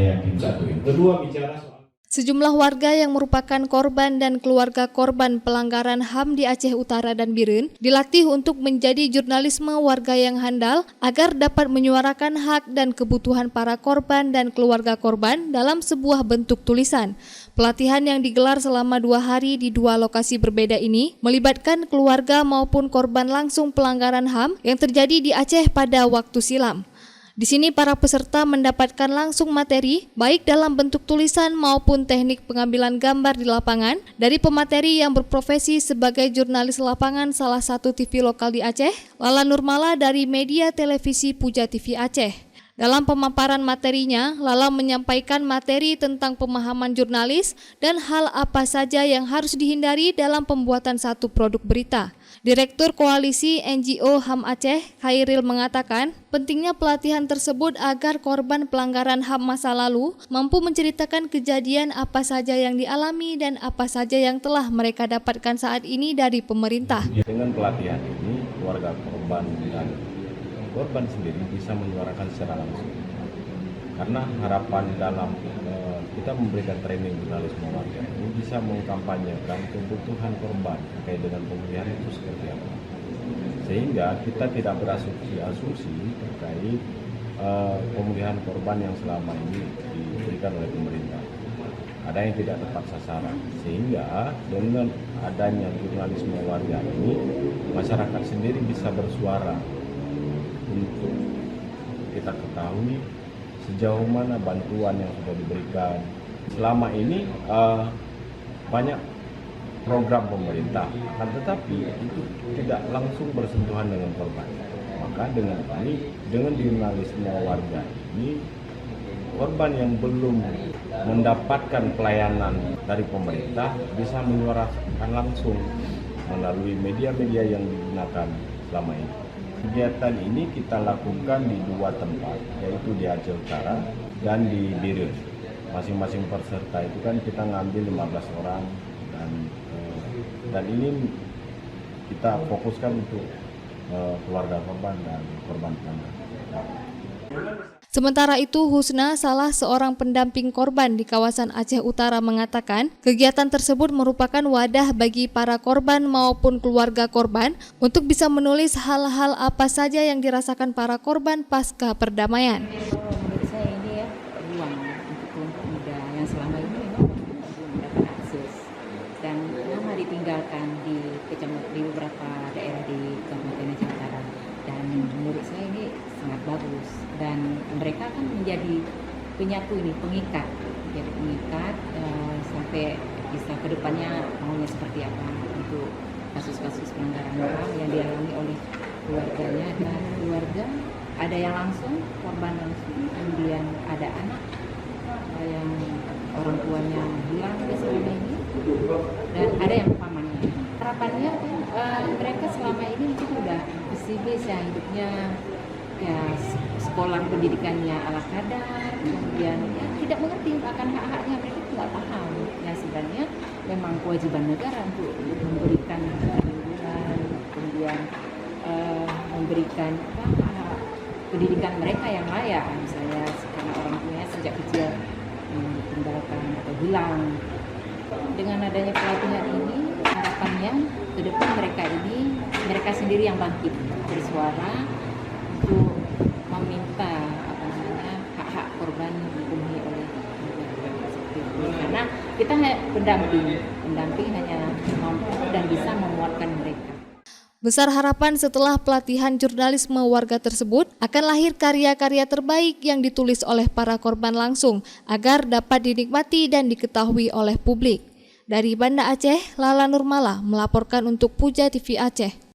saya yakin. Satu. Yang kedua, bicara soal Sejumlah warga yang merupakan korban dan keluarga korban pelanggaran HAM di Aceh Utara dan Biren dilatih untuk menjadi jurnalisme warga yang handal agar dapat menyuarakan hak dan kebutuhan para korban dan keluarga korban dalam sebuah bentuk tulisan. Pelatihan yang digelar selama 2 hari di 2 lokasi berbeda ini melibatkan keluarga maupun korban langsung pelanggaran HAM yang terjadi di Aceh pada waktu silam. Di sini para peserta mendapatkan langsung materi baik dalam bentuk tulisan maupun teknik pengambilan gambar di lapangan dari pemateri yang berprofesi sebagai jurnalis lapangan salah satu TV lokal di Aceh, Lala Nurmala dari media televisi Puja TV Aceh. Dalam pemaparan materinya, Lala menyampaikan materi tentang pemahaman jurnalis dan hal apa saja yang harus dihindari dalam pembuatan satu produk berita. Direktur Koalisi NGO HAM Aceh, Khairil mengatakan, pentingnya pelatihan tersebut agar korban pelanggaran HAM masa lalu mampu menceritakan kejadian apa saja yang dialami dan apa saja yang telah mereka dapatkan saat ini dari pemerintah. Dengan pelatihan ini, keluarga korban dan korban sendiri bisa menyuarakan secara langsung. Karena harapan dalam kita memberikan training jurnalisme warga ini bisa mengkampanyekan kebutuhan korban terkait dengan pemulihan itu seperti apa. Sehingga kita tidak berasumsi terkait pemulihan korban yang selama ini diberikan oleh pemerintah. Ada yang tidak tepat sasaran. Sehingga dengan adanya jurnalisme warga ini, masyarakat sendiri bisa bersuara untuk kita ketahui sejauh mana bantuan yang sudah diberikan. Selama ini banyak program pemerintah, akan tetapi itu tidak langsung bersentuhan dengan korban. Maka dengan jurnalisme warga ini, korban yang belum mendapatkan pelayanan dari pemerintah bisa menyuarakan langsung melalui media-media yang digunakan selama ini. Kegiatan ini kita lakukan di 2 tempat, yaitu di Aceh Utara dan di Biren. Masing-masing peserta itu kan kita ngambil 15 orang dan ini kita fokuskan untuk keluarga korban dan korban pelanggaran. Sementara itu, Husna, salah seorang pendamping korban di kawasan Aceh Utara mengatakan, kegiatan tersebut merupakan wadah bagi para korban maupun keluarga korban untuk bisa menulis hal-hal apa saja yang dirasakan para korban pasca perdamaian. Menurut saya ini ya ruang untuk kelompok muda yang selama ini memang belum mendapat akses dan lama ditinggalkan di beberapa daerah di Kabupaten Aceh Utara. Dan menurut saya ini sangat bagus dan mereka akan menjadi penyatu ini, pengikat sampai bisa kedepannya maunya seperti apa untuk kasus-kasus pelanggaran HAM yang dialami oleh keluarganya dan keluarga. Ada yang langsung korban langsung, kemudian ada anak yang orang tuanya hilang selama ini dan ada yang pamannya. Harapannya mereka selama ini mungkin udah bisa hidupnya ya sekolah pendidikannya ala kadar, kemudian ya tidak mengerti akan hak-haknya, mereka tidak paham. Ya sebenarnya memang kewajiban negara untuk memberikan perlindungan, kemudian memberikan hak pendidikan mereka yang layak, misalnya karena orang tuanya sejak kecil ditinggalkan atau hilang. Dengan adanya pelatihan ini, harapannya ke depan mereka sendiri yang bangkit bersuara untuk meminta hak-hak korban dipenuhi oleh negara. Karena kita pendamping hanya mampu dan bisa menguatkan mereka. Besar harapan setelah pelatihan jurnalisme warga tersebut akan lahir karya-karya terbaik yang ditulis oleh para korban langsung agar dapat dinikmati dan diketahui oleh publik. Dari Banda Aceh, Lala Nurmala melaporkan untuk Puja TV Aceh.